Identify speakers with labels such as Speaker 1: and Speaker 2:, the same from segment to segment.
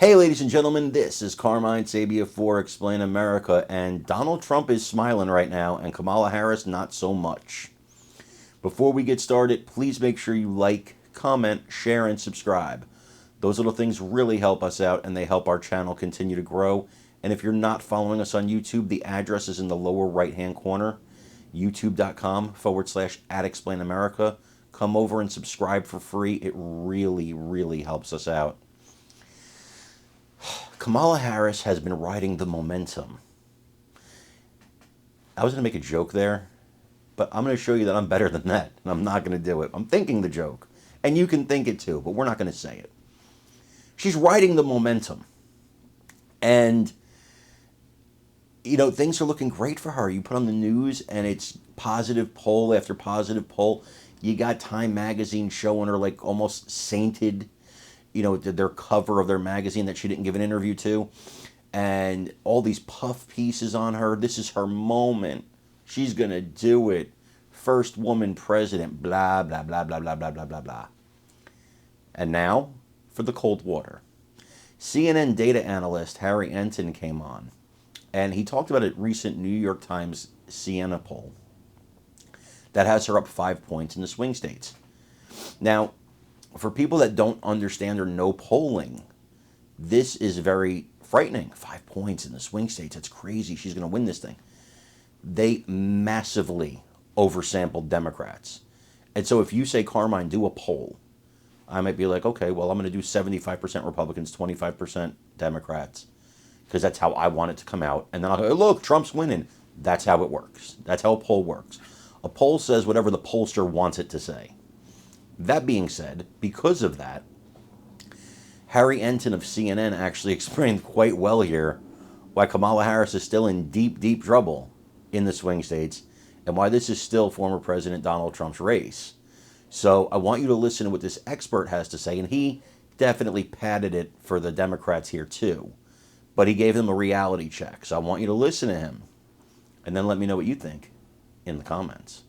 Speaker 1: Hey, ladies and gentlemen, this is Carmine Sabia for Explain America, and Donald Trump is smiling right now, and Kamala Harris not so much. Before we get started, please make sure you like, comment, share, and subscribe. Those little things really help us out, and they help our channel continue to grow. And if you're not following us on YouTube, the address is in the lower right-hand corner, youtube.com/@explainamerica. Come over and subscribe for free. It really, really helps us out. Kamala Harris has been riding the momentum. I was going to make a joke there, but I'm going to show you that I'm better than that, and I'm not going to do it. I'm thinking the joke, and you can think it too, but we're not going to say it. She's riding the momentum, and, you know, things are looking great for her. You put on the news, and it's positive poll after positive poll. You got Time magazine showing her like almost sainted, you know, their cover of their magazine that she didn't give an interview to, and all these puff pieces on her. This is her moment. She's gonna do it. First woman president, blah, blah, blah, blah, blah, blah, blah, blah, blah. And now for the cold water. CNN data analyst Harry Enton came on, and he talked about a recent New York Times Siena poll that has her up 5 points in the swing states. Now, for people that don't understand or know polling, this is very frightening. 5 points in the swing states. That's crazy. She's going to win this thing. They massively oversampled Democrats. And so if you say, Carmine, do a poll, I might be like, okay, well, I'm going to do 75% Republicans, 25% Democrats, because that's how I want it to come out. And then I'll go, look, Trump's winning. That's how it works. That's how a poll works. A poll says whatever the pollster wants it to say. That being said, because of that, Harry Enton of CNN actually explained quite well here why Kamala Harris is still in deep, deep trouble in the swing states and why this is still former President Donald Trump's race. So I want you to listen to what this expert has to say, and he definitely padded it for the Democrats here too, but he gave them a reality check. So I want you to listen to him and then let me know what you think in the comments.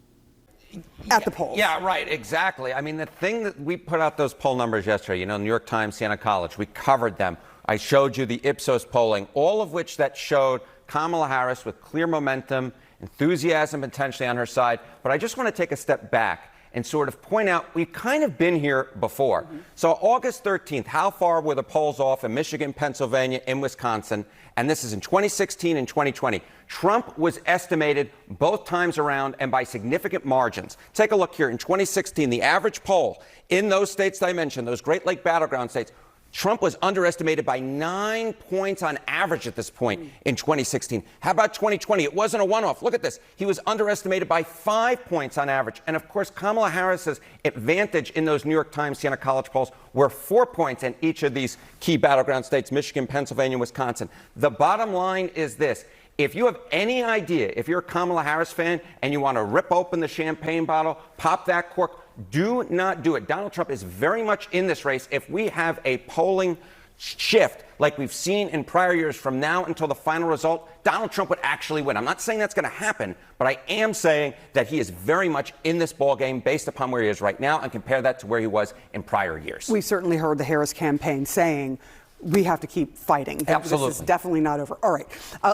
Speaker 2: At the polls.
Speaker 3: Yeah, right, exactly. I mean, the thing that we put out those poll numbers yesterday, you know, New York Times, Siena College, we covered them. I showed you the Ipsos polling, all of which that showed Kamala Harris with clear momentum, enthusiasm potentially on her side. But I just want to take a step back and sort of point out we've kind of been here before. So August 13th, how far were the polls off in Michigan, Pennsylvania, in Wisconsin? And this is in 2016 and 2020. Trump was estimated both times around and by significant margins. Take a look here. In 2016, the average poll in those states that I mentioned, those Great Lake battleground states, Trump was underestimated by 9 points on average at this point in 2016. How about 2020? It wasn't a one-off. Look at this. He was underestimated by 5 points on average. And of course, Kamala Harris's advantage in those New York Times Siena College polls were 4 points in each of these key battleground states, Michigan, Pennsylvania, Wisconsin. The bottom line is this. If you have any idea, if you're a Kamala Harris fan and you want to rip open the champagne bottle, pop that cork, do not do it. Donald Trump is very much in this race. If we have a polling shift like we've seen in prior years from now until the final result, Donald Trump would actually win. I'm not saying that's going to happen, but I am saying that he is very much in this ballgame based upon where he is right now and compare that to where he was in prior years.
Speaker 2: We certainly heard the Harris campaign saying we have to keep fighting.
Speaker 3: Absolutely.
Speaker 2: This is definitely not over. All right.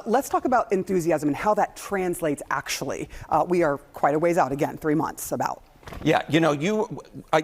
Speaker 2: Let's talk about enthusiasm and how that translates actually. We are quite a ways out, again, 3 months about.
Speaker 3: Yeah, you know,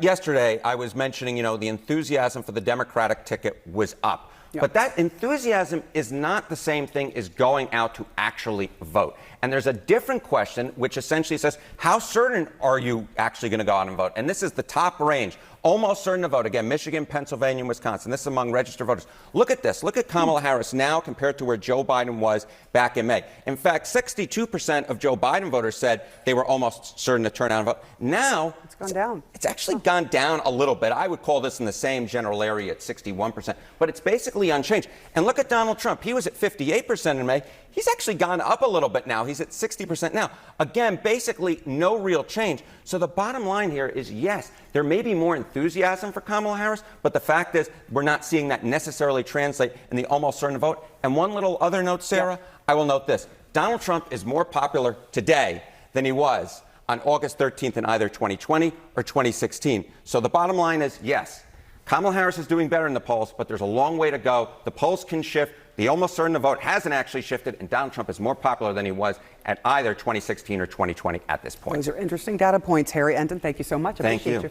Speaker 3: yesterday I was mentioning, you know, the enthusiasm for the Democratic ticket was up.
Speaker 2: Yeah.
Speaker 3: But that enthusiasm is not the same thing as going out to actually vote. And there's a different question, which essentially says, how certain are you actually going to go out and vote? And this is the top range. Almost certain to vote. Again, Michigan, Pennsylvania, and Wisconsin. This is among registered voters. Look at this. Look at Kamala Harris now compared to where Joe Biden was back in May. In fact, 62% of Joe Biden voters said they were almost certain to turn out and vote. Now,
Speaker 2: it's gone down.
Speaker 3: It's actually gone down a little bit. I would call this in the same general area at 61%. But it's basically unchanged. And look at Donald Trump. He was at 58% in May. He's actually gone up a little bit now. He's at 60% now. Again, basically no real change. So the bottom line here is, yes, there may be more enthusiasm for Kamala Harris, but the fact is we're not seeing that necessarily translate in the almost certain vote. And one little other note, Sarah, I will note this. Donald Trump is more popular today than he was on August 13th in either 2020 or 2016. So the bottom line is, yes, Kamala Harris is doing better in the polls, but there's a long way to go. The polls can shift. The almost certain the vote hasn't actually shifted, and Donald Trump is more popular than he was at either 2016 or 2020 at this point.
Speaker 2: Those are interesting data points, Harry Enten. Thank you so much.
Speaker 3: Thank
Speaker 2: Appreciate
Speaker 3: you.